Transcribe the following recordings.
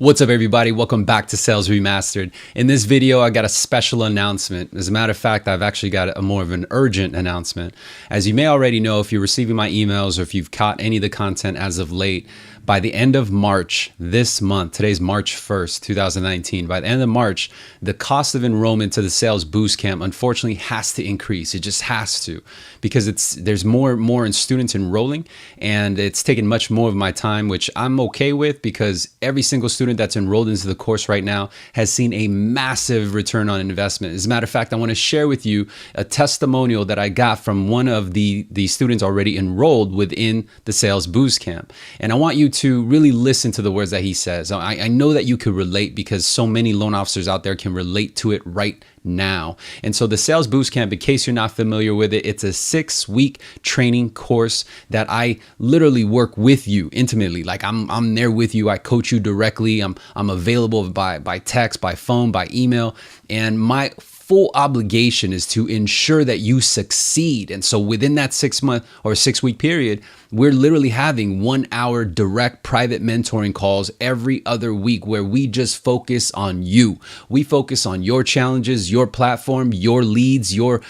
What's up, everybody? Welcome back to Sales Remastered. In this video, I got a special announcement. As a matter of fact, I've actually got a more of an urgent announcement. As you may already know, if you're receiving my emails or if you've caught any of the content as of late, by the end of March this month, today's March 1st, 2019, by the end of March, the cost of enrollment to the Sales Boost Camp unfortunately has to increase. It just has to, because there's more students enrolling, and it's taken much more of my time, which I'm okay with, because every single student that's enrolled into the course right now has seen a massive return on investment. As a matter of fact, I want to share with you a testimonial that I got from one of the students already enrolled within the Sales Boost Camp. And I want you to really listen to the words that he says. I know that you could relate, because so many loan officers out there can relate to it right now. And so the Sales Boost Camp, in case you're not familiar with it, it's a 6-week training course that I literally work with you intimately. Like I'm there with you. I coach you directly. I'm available by text, by phone, by email, and my full obligation is to ensure that you succeed. And so within that 6-month or 6-week period, we're literally having 1-hour direct private mentoring calls every other week, where we just focus on you. We focus on your challenges, your platform, your leads, your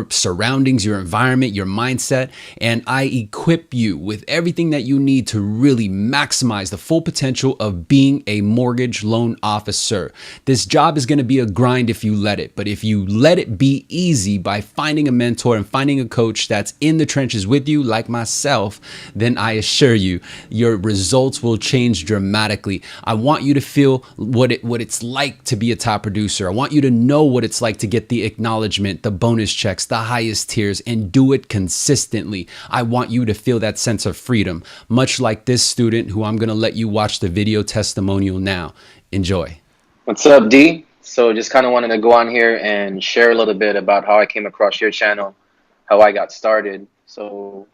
surroundings, your environment, your mindset. And I equip you with everything that you need to really maximize the full potential of being a mortgage loan officer. This job is going to be a grind if you let it, but if you let it be easy by finding a mentor and finding a coach that's in the trenches with you, like myself, then I assure you, your results will change dramatically. I want you to feel what it's like to be a top producer. I want you to know what it's like to get the acknowledgement, the bonus checks, the highest tiers, and do it consistently. I want you to feel that sense of freedom, much like this student who I'm going to let you watch the video testimonial now. Enjoy. What's up, D? So just kind of wanted to go on here and share a little bit about how I came across your channel, how I got started. So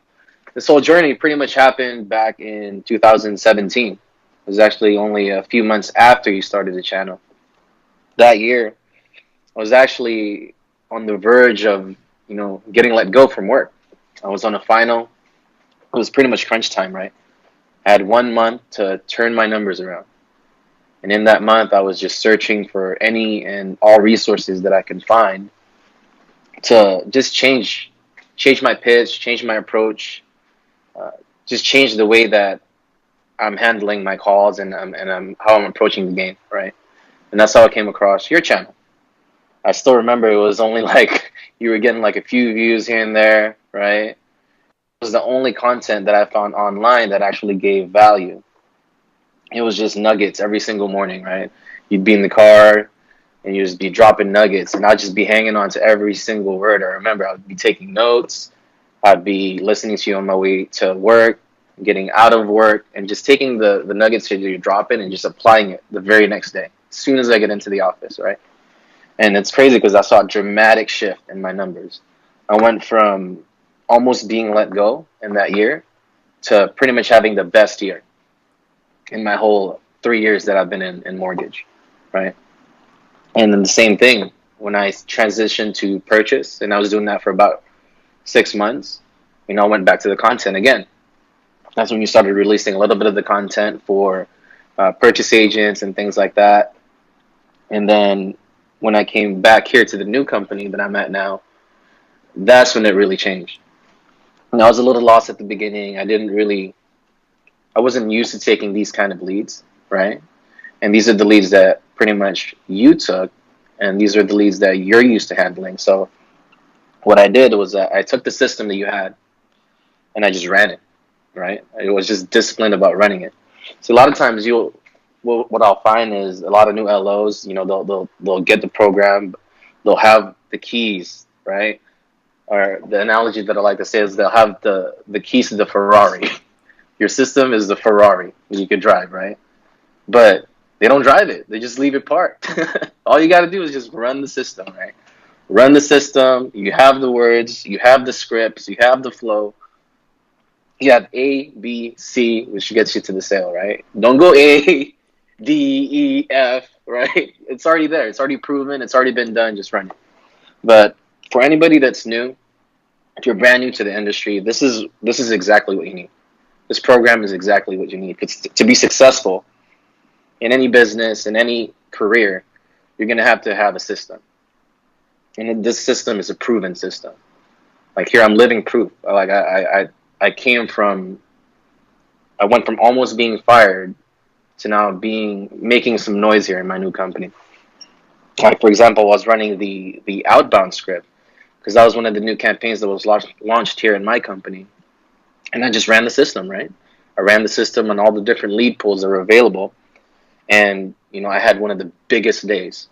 this whole journey pretty much happened back in 2017. It was actually only a few months after you started the channel. That year, I was actually on the verge of, getting let go from work. I was on a final. It was pretty much crunch time, right? I had 1 month to turn my numbers around. And in that month, I was just searching for any and all resources that I could find to just change my pitch, change my approach, just change the way that I'm handling my calls and how I'm approaching the game, right? And that's how I came across your channel. I still remember it was only like you were getting like a few views here and there, right? It was the only content that I found online that actually gave value. It was just nuggets every single morning, right? You'd be in the car and you'd just be dropping nuggets, and I'd just be hanging on to every single word. I remember I'd be taking notes. I'd be listening to you on my way to work, getting out of work, and just taking the nuggets that you're dropping and just applying it the very next day, as soon as I get into the office, right? And it's crazy because I saw a dramatic shift in my numbers. I went from almost being let go in that year to pretty much having the best year in my whole 3 years that I've been in mortgage, right? And then the same thing when I transitioned to purchase, and I was doing that for about 6 months, I went back to the content again. That's when you started releasing a little bit of the content for purchase agents and things like that. And then when I came back here to the new company that I'm at now, that's when it really changed. And I was a little lost at the beginning. I wasn't used to taking these kind of leads, right? And these are the leads that pretty much you took, and these are the leads that you're used to handling. So what I did was that I took the system that you had and I just ran it, right? I was just disciplined about running it. So a lot of times what I'll find is a lot of new LOs, they'll get the program, they'll have the keys, right? Or the analogy that I like to say is they'll have the keys to the Ferrari. Your system is the Ferrari you could drive, right? But they don't drive it. They just leave it parked. All you got to do is just run the system, right? Run the system. You have the words. You have the scripts. You have the flow. You have A, B, C, which gets you to the sale, right? Don't go A, D, E, F, right? It's already there. It's already proven. It's already been done. Just run it. But for anybody that's new, if you're brand new to the industry, this is exactly what you need. This program is exactly what you need. To be successful, in any business, in any career, you're going to have a system. And this system is a proven system. Like here, I'm living proof. Like I came from, I went from almost being fired to now making some noise here in my new company. Like for example, I was running the outbound script because that was one of the new campaigns that was launched here in my company, and I just ran the system, right? I ran the system on all the different lead pools that were available, and I had one of the biggest days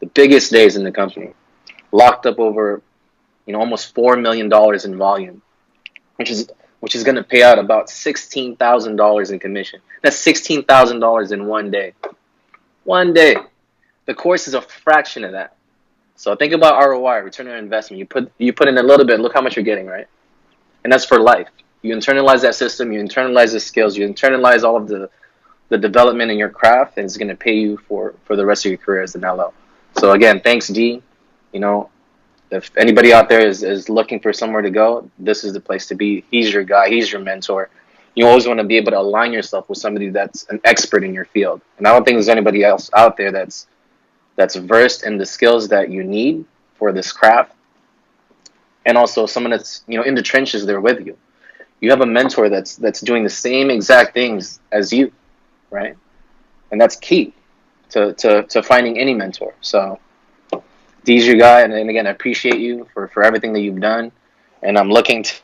in the company, locked up over almost $4 million in volume, which is going to pay out about $16,000 in commission. That's $16,000 in one day. One day. The course is a fraction of that. So think about ROI, return on investment. You put in a little bit, look how much you're getting, right? And that's for life. You internalize that system, you internalize the skills, you internalize all of the development in your craft, and it's going to pay you for the rest of your career as an LO. So again, thanks, D. If anybody out there is looking for somewhere to go, this is the place to be. He's your guy. He's your mentor. You always want to be able to align yourself with somebody that's an expert in your field. And I don't think there's anybody else out there that's versed in the skills that you need for this craft. And also someone that's, in the trenches there with you. You have a mentor that's doing the same exact things as you, right? And that's key to finding any mentor. So D's your guy, and again, I appreciate you for everything that you've done, and I'm looking to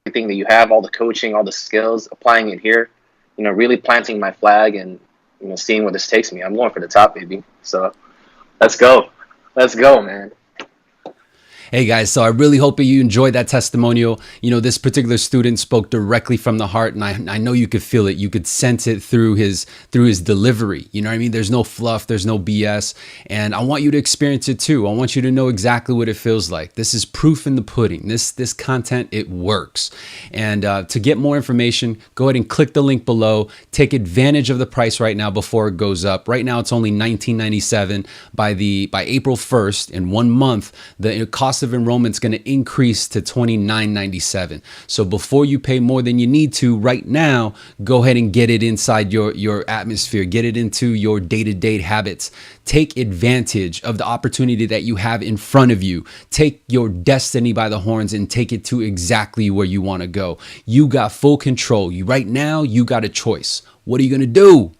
everything that you have, all the coaching, all the skills, applying it here, really planting my flag and seeing where this takes me. I'm going for the top, baby. So let's go, man. Hey guys, so I really hope you enjoyed that testimonial. This particular student spoke directly from the heart, and I know you could feel it. You could sense it through his delivery. You know what I mean? There's no fluff, there's no BS, and I want you to experience it too. I want you to know exactly what it feels like. This is proof in the pudding. This content, it works. And to get more information, go ahead and click the link below. Take advantage of the price right now before it goes up. Right now, it's only $19.97. By April 1st, in 1 month, the cost of enrollment is going to increase to $29.97. So before you pay more than you need to right now, go ahead and get it inside your atmosphere, get it into your day-to-day habits. Take advantage of the opportunity that you have in front of you. Take your destiny by the horns and take it to exactly where you want to go. You got full control. Right now, you got a choice. What are you going to do?